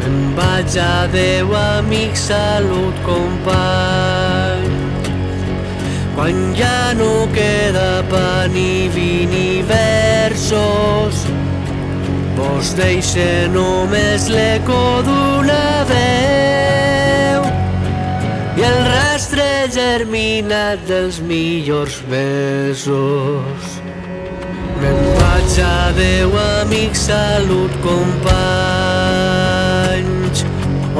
Me'n vaig, adeu amic, salut company. Quan ja no queda pa ni vi ni versos, vos deixe només l'eco d'una veu i el rastre germinat dels millors besos. Me'n vaig, adeu amics, salut companys.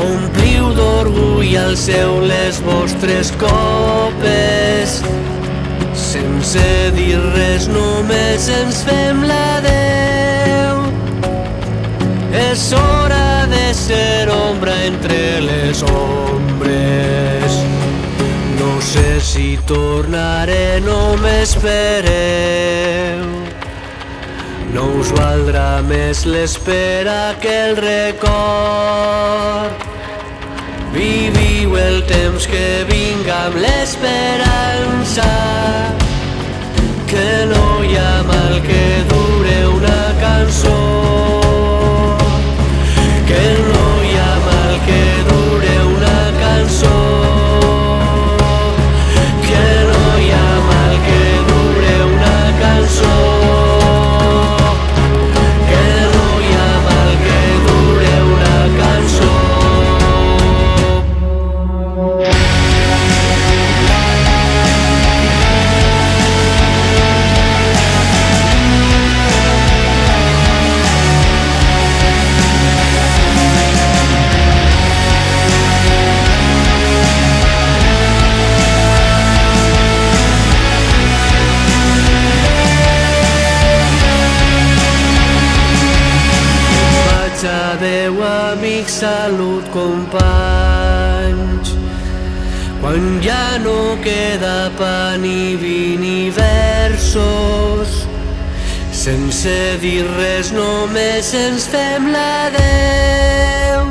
Ompliu d'orgull al seu les vostres copes, sense dir res, només ens fem l'adeu. És hora de ser ombra entre les ombres. No sé si tornaré, no m'espereu. No us valdrà més l'espera que el record. Viviu el temps que vinga amb l'esperança, que no hi ha mal que dure una cançó, que no hi ha mal que dure una cançó, que no hi ha mal que dure una cançó. Adeu amics, salut companys. Quan ja no queda pa ni vi ni versos, sense dir res, només ens fem l'adeu.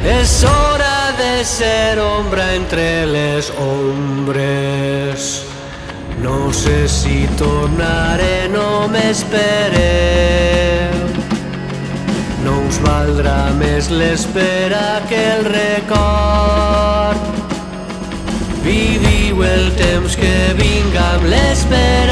És hora de ser ombra entre les ombres. No sé si tornaré, no m'espereu. No us valdrà més l'espera que el record. Viviu el temps que vinga amb l'esperança,